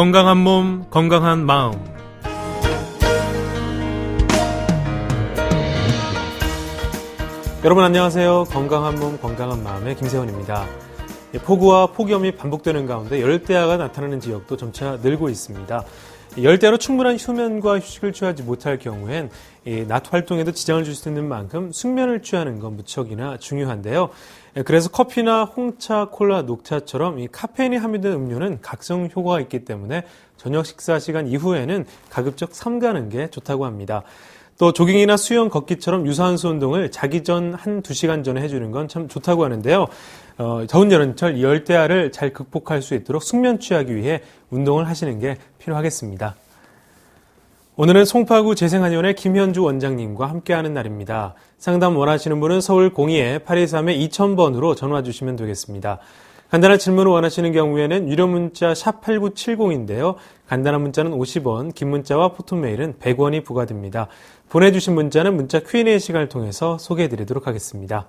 건강한 몸, 건강한 마음. 여러분 안녕하세요. 건강한 몸, 건강한 마음의 김세원입니다. 폭우와 폭염이 반복되는 가운데 열대야가 나타나는 지역도 점차 늘고 있습니다. 열대야로 충분한 수면과 휴식을 취하지 못할 경우엔 낮 활동에도 지장을 줄 수 있는 만큼 숙면을 취하는 건 무척이나 중요한데요. 그래서 커피나 홍차, 콜라, 녹차처럼 이 카페인이 함유된 음료는 각성 효과가 있기 때문에 저녁 식사 시간 이후에는 가급적 삼가는 게 좋다고 합니다. 또 조깅이나 수영, 걷기처럼 유산소 운동을 자기 전 1-2시간 전에 해주는 건 참 좋다고 하는데요. 더운 여름철 열대야를 잘 극복할 수 있도록 숙면 취하기 위해 운동을 하시는 게 필요하겠습니다. 오늘은 송파구 재생한의원의 김현주 원장님과 함께하는 날입니다. 상담 원하시는 분은 서울 02-823-2000번으로 전화 주시면 되겠습니다. 간단한 질문을 원하시는 경우에는 유료 문자 샵 8970인데요. 간단한 문자는 50원, 긴 문자와 포토메일은 100원이 부과됩니다. 보내주신 문자는 문자 Q&A 시간을 통해서 소개해드리도록 하겠습니다.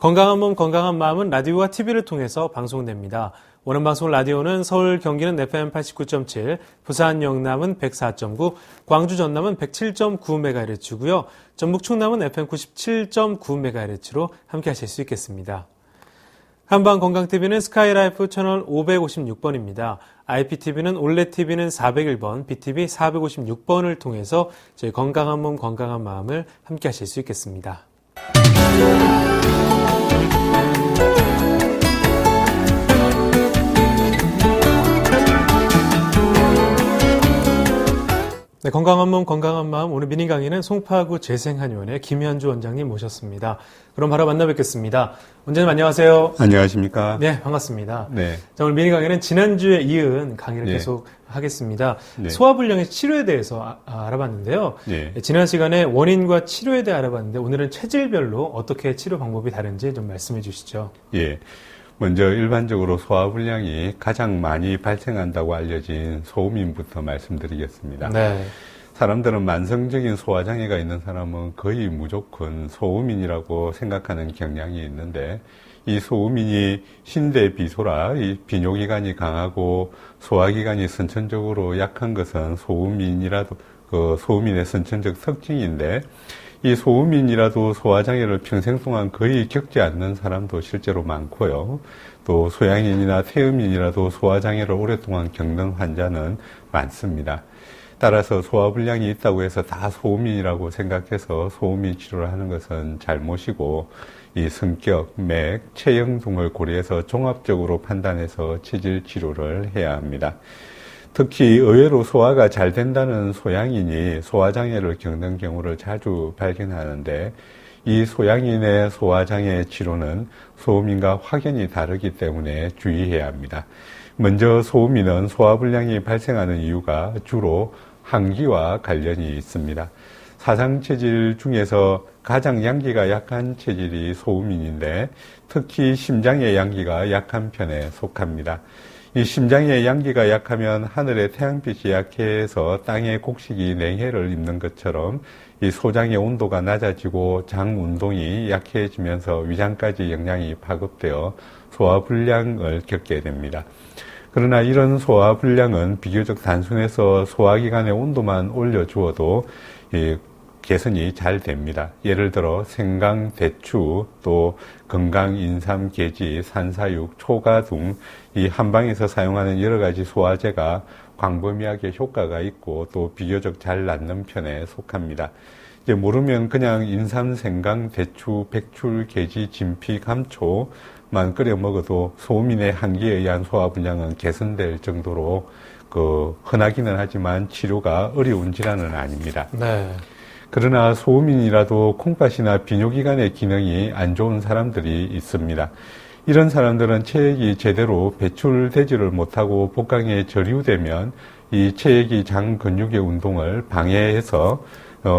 건강한 몸, 건강한 마음은 라디오와 TV를 통해서 방송됩니다. 원하는 방송 라디오는 서울, 경기는 FM 89.7, 부산, 영남은 104.9, 광주, 전남은 107.9MHz고요. 전북, 충남은 FM 97.9MHz로 함께 하실 수 있겠습니다. 한방건강TV는 스카이라이프 채널 556번입니다. IPTV는 올레TV는 401번, BTV 456번을 통해서 저희 건강한 몸, 건강한 마음을 함께 하실 수 있겠습니다. 네, 건강한 몸, 건강한 마음. 오늘 미니 강의는 송파구 재생한의원의 김현주 원장님 모셨습니다. 그럼 바로 만나 뵙겠습니다. 원장님 안녕하세요. 안녕하십니까. 네, 반갑습니다. 네. 자, 오늘 미니 강의는 지난주에 이은 강의를 계속 하겠습니다. 소화불량의 치료에 대해서 알아봤는데요. 지난 시간에 원인과 치료에 대해 알아봤는데 오늘은 체질별로 어떻게 치료 방법이 다른지 좀 말씀해 주시죠. 예. 먼저 일반적으로 소화불량이 가장 많이 발생한다고 알려진 소음인부터 말씀드리겠습니다. 네. 사람들은 만성적인 소화장애가 있는 사람은 거의 무조건 소음인이라고 생각하는 경향이 있는데 이 소음인이 신대비소라 이 비뇨기관이 강하고 소화기관이 선천적으로 약한 것은 소음인의 선천적 특징인데 이 소음인이라도 소화장애를 평생 동안 거의 겪지 않는 사람도 실제로 많고요. 또 소양인이나 태음인이라도 소화장애를 오랫동안 겪는 환자는 많습니다. 따라서 소화불량이 있다고 해서 다 소음인이라고 생각해서 소음인 치료를 하는 것은 잘못이고 이 성격, 맥, 체형 등을 고려해서 종합적으로 판단해서 체질 치료를 해야 합니다. 특히 의외로 소화가 잘 된다는 소양인이 소화장애를 겪는 경우를 자주 발견하는데 이 소양인의 소화장애 치료는 소음인과 확연히 다르기 때문에 주의해야 합니다. 먼저 소음인은 소화불량이 발생하는 이유가 주로 항기와 관련이 있습니다. 사상체질 중에서 가장 양기가 약한 체질이 소음인인데 특히 심장의 양기가 약한 편에 속합니다. 이 심장의 양기가 약하면 하늘의 태양빛이 약해서 땅의 곡식이 냉해를 입는 것처럼 이 소장의 온도가 낮아지고 장 운동이 약해지면서 위장까지 영양이 파급되어 소화불량을 겪게 됩니다. 그러나 이런 소화불량은 비교적 단순해서 소화기관의 온도만 올려주어도 개선이 잘 됩니다. 예를 들어 생강, 대추, 또 건강, 인삼, 게지, 산사육, 초가 등 이 한방에서 사용하는 여러 가지 소화제가 광범위하게 효과가 있고 또 비교적 잘 낫는 편에 속합니다. 이제 모르면 그냥 인삼, 생강, 대추, 백출, 게지, 진피, 감초만 끓여 먹어도 소음인의 한기에 의한 소화불량은 개선될 정도로 흔하기는 하지만 치료가 어려운 질환은 아닙니다. 네. 그러나 소음인이라도 콩팥이나 비뇨기관의 기능이 안 좋은 사람들이 있습니다. 이런 사람들은 체액이 제대로 배출되지를 못하고 복강에 저류되면 이 체액이 장 근육의 운동을 방해해서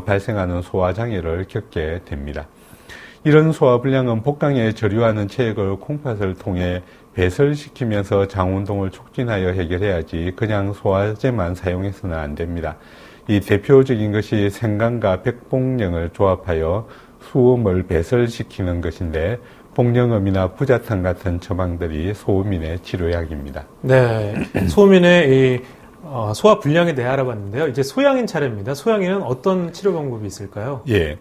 발생하는 소화장애를 겪게 됩니다. 이런 소화불량은 복강에 저류하는 체액을 콩팥을 통해 배설시키면서 장 운동을 촉진하여 해결해야지 그냥 소화제만 사용해서는 안 됩니다. 이 대표적인 것이 생강과 백봉령을 조합하여 수음을 배설시키는 것인데 복령음이나 부자탕 같은 처방들이 소음인의 치료약입니다. 네, 소음인의 이 소화 불량에 대해 알아봤는데요. 이제 소양인 차례입니다. 소양인은 어떤 치료 방법이 있을까요? 예.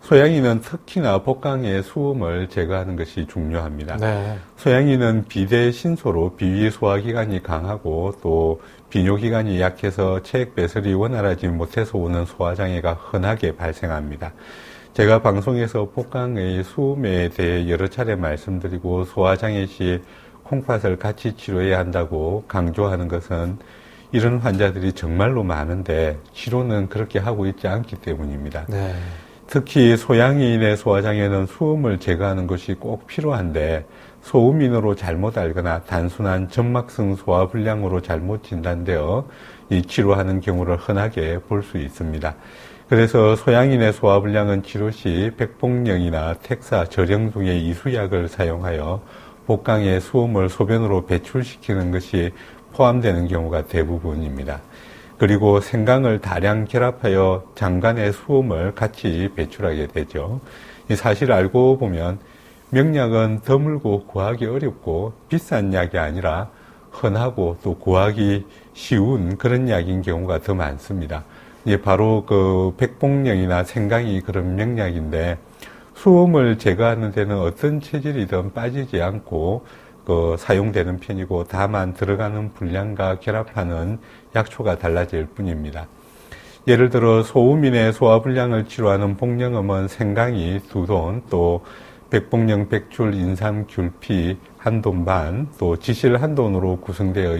소양인은 특히나 복강의 수음을 제거하는 것이 중요합니다. 네. 소양인은 비대 신소로 비위 소화기관이 강하고 또 비뇨기관이 약해서 체액 배설이 원활하지 못해서 오는 소화장애가 흔하게 발생합니다. 제가 방송에서 복강의 수음에 대해 여러 차례 말씀드리고 소화장애 시 콩팥을 같이 치료해야 한다고 강조하는 것은 이런 환자들이 정말로 많은데 치료는 그렇게 하고 있지 않기 때문입니다. 네. 특히 소양인의 소화장애는 수음을 제거하는 것이 꼭 필요한데 소음인으로 잘못 알거나 단순한 점막성 소화불량으로 잘못 진단되어 이 치료하는 경우를 흔하게 볼 수 있습니다. 그래서 소양인의 소화불량은 치료 시 백복령이나 텍사, 절영 등의 이수약을 사용하여 복강의 수음을 소변으로 배출시키는 것이 포함되는 경우가 대부분입니다. 그리고 생강을 다량 결합하여 장간의 수음을 같이 배출하게 되죠. 이 사실 알고 보면 명약은 드물고 구하기 어렵고 비싼 약이 아니라 흔하고 또 구하기 쉬운 그런 약인 경우가 더 많습니다. 이제 바로 그 백복령이나 생강이 그런 명약인데 수음을 제거하는 데는 어떤 체질이든 빠지지 않고 사용되는 편이고 다만 들어가는 분량과 결합하는 약초가 달라질 뿐입니다. 예를 들어 소음인의 소화불량을 치료하는 복령음은 생강이 2돈, 또 백복령, 백출, 인삼, 귤피 1돈 반, 또 지실 1돈으로 구성되어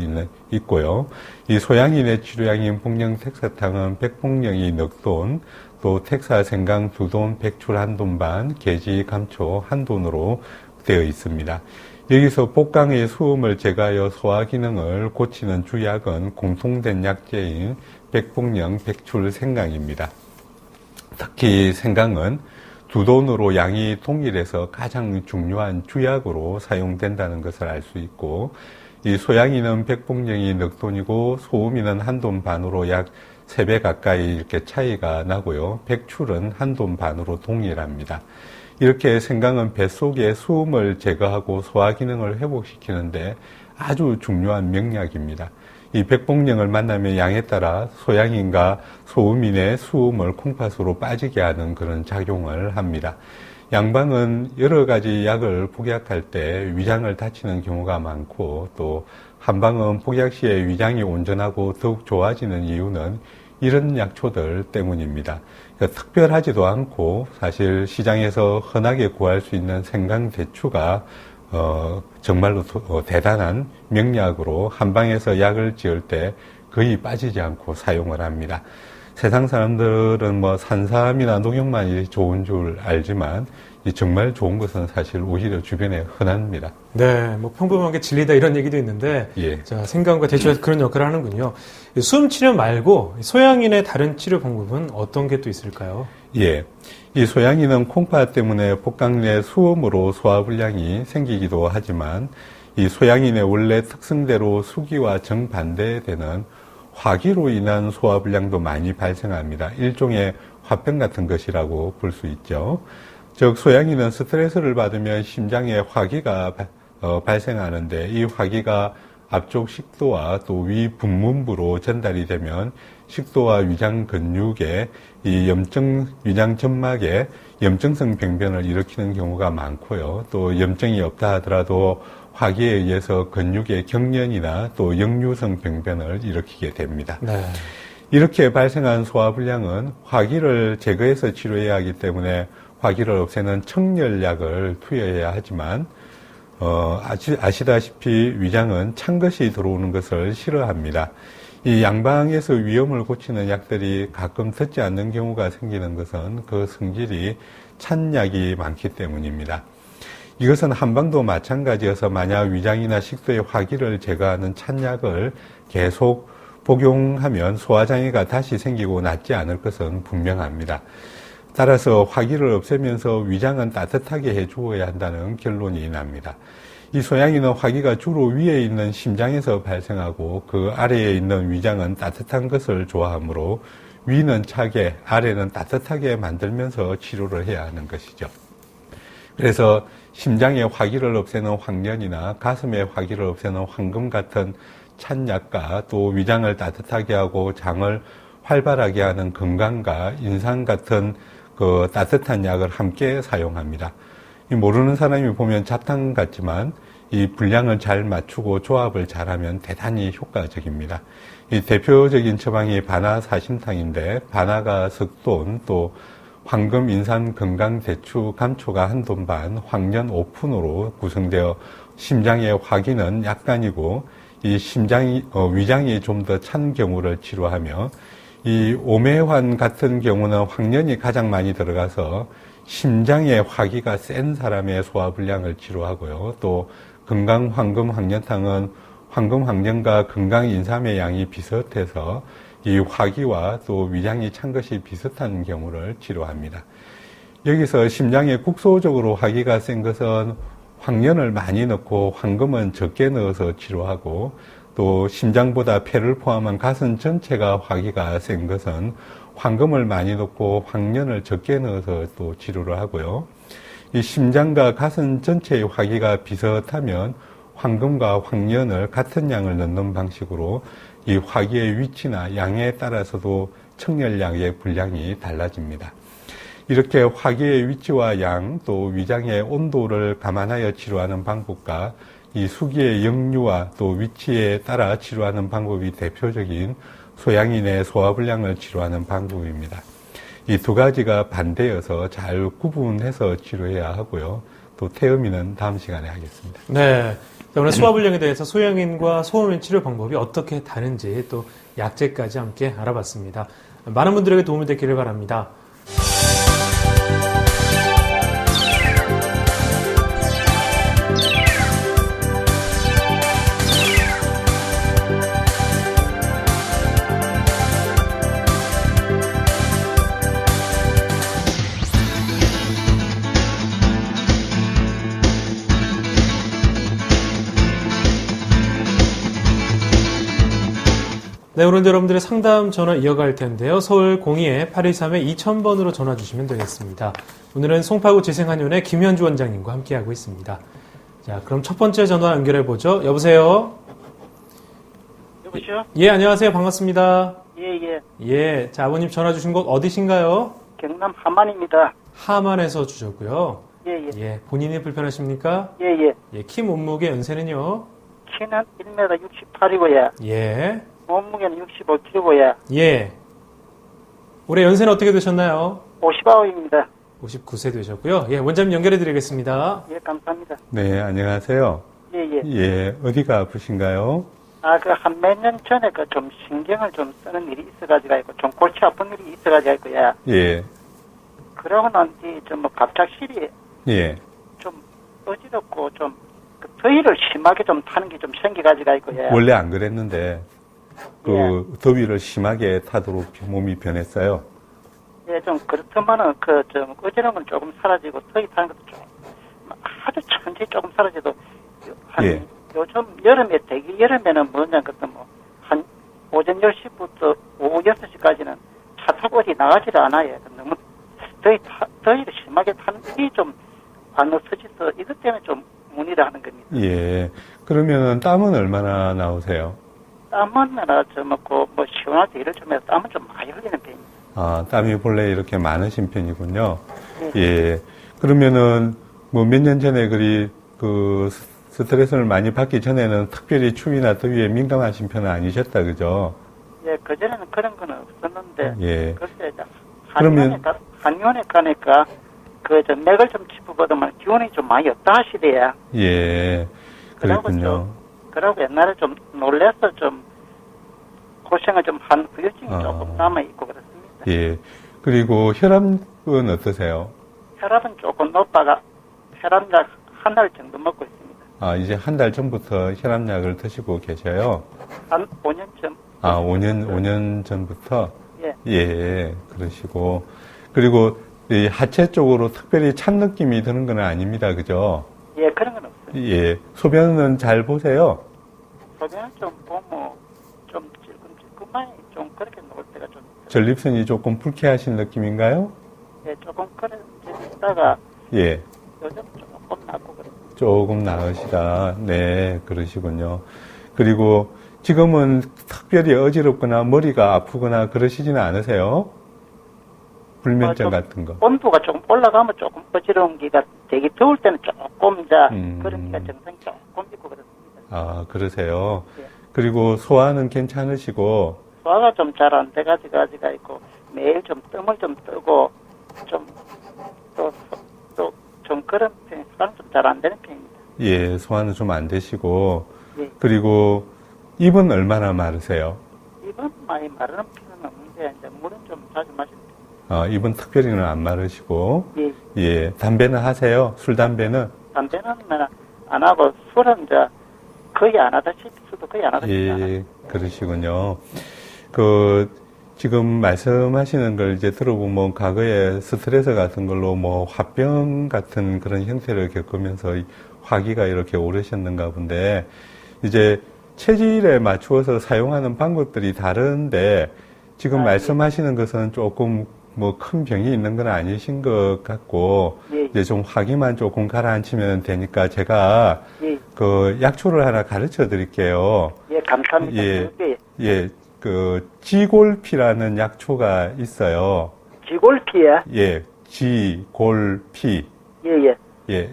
있고요. 이 소양인의 치료약인 복령 텍사탕은 백복령이 넉 돈, 또 텍사 생강 2돈, 백출 1돈 반, 계지 감초 1돈으로 되어 있습니다. 여기서 복강의 수음을 제거하여 소화 기능을 고치는 주약은 공통된 약재인 백복령, 백출, 생강입니다. 특히 생강은 2돈으로 양이 동일해서 가장 중요한 주약으로 사용된다는 것을 알 수 있고, 이 소양인은 백복령이 넉 돈이고 소음인은 1돈 반으로 약 3배 가까이 이렇게 차이가 나고요. 백출은 1돈 반으로 동일합니다. 이렇게 생강은 뱃속의 수음을 제거하고 소화 기능을 회복시키는데 아주 중요한 명약입니다. 이 백복령을 만나면 양에 따라 소양인과 소음인의 수음을 콩팥으로 빠지게 하는 그런 작용을 합니다. 양방은 여러 가지 약을 복약할 때 위장을 다치는 경우가 많고 또 한방은 복약 시에 위장이 온전하고 더욱 좋아지는 이유는 이런 약초들 때문입니다. 그러니까 특별하지도 않고 사실 시장에서 흔하게 구할 수 있는 생강대추가 정말로 대단한 명약으로 한방에서 약을 지을 때 거의 빠지지 않고 사용을 합니다. 세상 사람들은 산삼이나 녹용만이 좋은 줄 알지만 정말 좋은 것은 사실 오히려 주변에 흔합니다. 네, 평범하게 진리다 이런 얘기도 있는데, 예. 자, 생강과 대추에서 그런 역할을 하는군요. 수음 치료 말고 소양인의 다른 치료 방법은 어떤 게 또 있을까요? 예. 이 소양인은 콩팥 때문에 복강 내 수음으로 소화불량이 생기기도 하지만 이 소양인의 원래 특성대로 수기와 정반대되는 화기로 인한 소화불량도 많이 발생합니다. 일종의 화병 같은 것이라고 볼 수 있죠. 즉 소양인은 스트레스를 받으면 심장에 화기가 발생하는데 이 화기가 앞쪽 식도와 또 위 분문부로 전달이 되면 식도와 위장 근육에 이 위장 점막에 염증성 병변을 일으키는 경우가 많고요. 또 염증이 없다 하더라도 화기에 의해서 근육의 경련이나 또 역류성 병변을 일으키게 됩니다. 네. 이렇게 발생한 소화불량은 화기를 제거해서 치료해야 하기 때문에 화기를 없애는 청열약을 투여해야 하지만 아시다시피 위장은 찬 것이 들어오는 것을 싫어합니다. 이 양방에서 위염을 고치는 약들이 가끔 듣지 않는 경우가 생기는 것은 그 성질이 찬 약이 많기 때문입니다. 이것은 한방도 마찬가지여서 만약 위장이나 식도의 화기를 제거하는 찬 약을 계속 복용하면 소화장애가 다시 생기고 낫지 않을 것은 분명합니다. 따라서 화기를 없애면서 위장은 따뜻하게 해주어야 한다는 결론이 납니다. 이 소양인은 화기가 주로 위에 있는 심장에서 발생하고 그 아래에 있는 위장은 따뜻한 것을 좋아하므로 위는 차게 아래는 따뜻하게 만들면서 치료를 해야 하는 것이죠. 그래서 심장의 화기를 없애는 황련이나 가슴의 화기를 없애는 황금 같은 찬약과 또 위장을 따뜻하게 하고 장을 활발하게 하는 금강과 인삼 같은 그 따뜻한 약을 함께 사용합니다. 모르는 사람이 보면 잡탕 같지만 이 분량을 잘 맞추고 조합을 잘하면 대단히 효과적입니다. 이 대표적인 처방이 바나사심탕인데 바나가 석돈, 또 황금, 인삼, 건강, 대추, 감초가 한 돈 반, 황련 5푼으로 구성되어 심장의 화기는 약간이고 이 위장이 좀 더 찬 경우를 치료하며 이 오매환 같은 경우는 황련이 가장 많이 들어가서 심장의 화기가 센 사람의 소화불량을 치료하고요. 또 건강 황금 황련탕은 황금 황련과 건강 인삼의 양이 비슷해서 이 화기와 또 위장이 찬 것이 비슷한 경우를 치료합니다. 여기서 심장에 국소적으로 화기가 센 것은 황련을 많이 넣고 황금은 적게 넣어서 치료하고 또 심장보다 폐를 포함한 가슴 전체가 화기가 센 것은 황금을 많이 넣고 황련을 적게 넣어서 또 치료를 하고요. 이 심장과 가슴 전체의 화기가 비슷하면 황금과 황련을 같은 양을 넣는 방식으로 이 화기의 위치나 양에 따라서도 청열약의 분량이 달라집니다. 이렇게 화기의 위치와 양, 또 위장의 온도를 감안하여 치료하는 방법과 이 수기의 역류와 또 위치에 따라 치료하는 방법이 대표적인 소양인의 소화불량을 치료하는 방법입니다. 이 두 가지가 반대여서 잘 구분해서 치료해야 하고요. 또 태음인은 다음 시간에 하겠습니다. 네. 오늘 소화불량에 대해서 소양인과 소음인 치료 방법이 어떻게 다른지 또 약제까지 함께 알아봤습니다. 많은 분들에게 도움이 됐기를 바랍니다. 네, 오늘도 여러분들의 상담 전화 이어갈 텐데요. 서울 02-823-2000번으로 전화 주시면 되겠습니다. 오늘은 송파구 재생한의원의 김현주 원장님과 함께하고 있습니다. 자, 그럼 첫 번째 전화 연결해보죠. 여보세요? 여보세요? 예, 안녕하세요. 반갑습니다. 예. 예, 자, 아버님 전화 주신 곳 어디신가요? 경남 함안입니다. 하만에서 주셨고요. 예. 예, 본인이 불편하십니까? 예. 예, 키 몸무게 연세는요? 키는 1m 68이고요. 예. 몸무게는 65kg고요. 예. 올해 연세는 어떻게 되셨나요? 59입니다. 59세 되셨고요. 예, 원장님 연결해 드리겠습니다. 예, 감사합니다. 네, 안녕하세요. 예. 예, 어디가 아프신가요? 한 몇 년 전에 좀 신경을 좀 쓰는 일이 있어가지고, 좀 골치 아픈 일이 있어가지고요. 예, 그러고 난 뒤 좀 갑작스레 예, 좀 어지럽고 좀 더위를 심하게 좀 타는 게 좀 생겨가지고요. 원래 안 그랬는데 더위를 심하게 타도록 몸이 변했어요. 예, 좀 그렇지만은 좀 어지러움은 조금 사라지고 더위 타는 것도 좀 아주 천천히 조금 사라져도 요즘 여름에 대기 여름에는 뭐냐 한 오전 10시부터 오후 6시까지는 차 타고 어디 나가지를 않아요. 너무 더위를 심하게 타는 일이 좀 안 없어져서 이것 때문에 좀 문의를 하는 겁니다. 예, 그러면은 땀은 얼마나 나오세요? 땀은 시원할 때 일을 좀 해서 땀은 좀 많이 흘리는 편입니다. 아, 땀이 본래 이렇게 많으신 편이군요. 예. 예, 그러면은 몇 년 전에 스트레스를 많이 받기 전에는 특별히 추위나 더위에 민감하신 편은 아니셨다, 그죠? 예, 그전에는 그런 건 없었는데, 예. 글쎄, 그러면 한의원에 가니까, 맥을 좀 짚어보더만 기운이 좀 많이 없다 하시대요. 예, 그렇군요. 그러고 옛날에 좀 놀래서 좀 고생을 좀 한 후유증이 조금 남아있고 그렇습니다. 예, 그리고 혈압은 어떠세요? 혈압은 조금 높아가 혈압약 한 달 정도 먹고 있습니다. 아, 이제 한 달 전부터 혈압약을 드시고 계셔요? 한 5년 전. 아, 5년 전부터? 예. 예, 그러시고. 그리고 이 하체 쪽으로 특별히 찬 느낌이 드는 건 아닙니다. 그죠? 예, 그런 건 없어요. 예. 소변은 잘 보세요? 소변은 좀 보면 좀 찔끔찔끔하니 좀 그렇게 놓을 때가 좀. 전립선이 조금 불쾌하신 느낌인가요? 예, 조금 그런 데 있다가. 예. 요즘 조금 낫고 그래요. 조금 나으시다. 네, 그러시군요. 그리고 지금은 특별히 어지럽거나 머리가 아프거나 그러시지는 않으세요? 불면증 같은 거. 온도가 조금 올라가면 조금 어지러운 기가 되게 더울 때는 조금 그런 기가 정상이 조금 있고 그렇습니다. 아, 그러세요? 예. 그리고 소화는 괜찮으시고, 소화가 좀 잘 안 돼가지고 있고 매일 좀 뜸을 좀 뜨고 좀 좀 그런 편, 소화는 좀 잘 안 되는 편입니다. 예, 소화는 좀 안 되시고, 예. 그리고 입은 얼마나 마르세요? 입은 많이 마르는 편은 없는데 이제 물은 좀 자주 마십니다. 입은 특별히는 안 마르시고, 예. 예, 담배는 하세요? 술, 담배는? 담배는 안 하고 술은 이제 거의 안 하다시피 술도 거의 안 하다시피 안 예, 그러시군요. 지금 말씀하시는 걸 이제 들어보면 과거에 스트레스 같은 걸로 뭐 화병 같은 그런 형태를 겪으면서 화기가 이렇게 오르셨는가 본데, 이제 체질에 맞추어서 사용하는 방법들이 다른데, 지금 말씀하시는 것은 조금 뭐 큰 병이 있는 건 아니신 것 같고, 예. 이제 좀 화기만 조금 가라앉히면 되니까 제가 예. 그 약초를 하나 가르쳐 드릴게요. 예, 감사합니다. 예. 예. 예, 지골피라는 약초가 있어요. 지골피에? 예, 지골피. 예, 예. 예,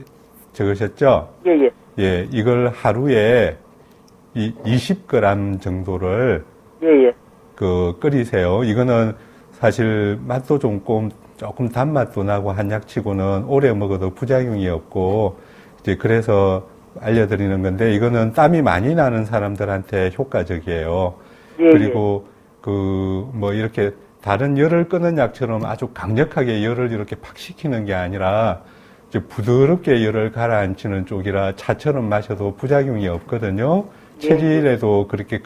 적으셨죠? 예, 예. 예, 이걸 하루에 20g 정도를 예, 예. 끓이세요. 이거는 사실 맛도 조금 단맛도 나고 한약치고는 오래 먹어도 부작용이 없고, 이제 그래서 알려드리는 건데, 이거는 땀이 많이 나는 사람들한테 효과적이에요. 예, 그리고 이렇게 다른 열을 끄는 약처럼 아주 강력하게 열을 이렇게 팍 식히는 게 아니라, 이제 부드럽게 열을 가라앉히는 쪽이라 차처럼 마셔도 부작용이 없거든요. 체질에도 그렇게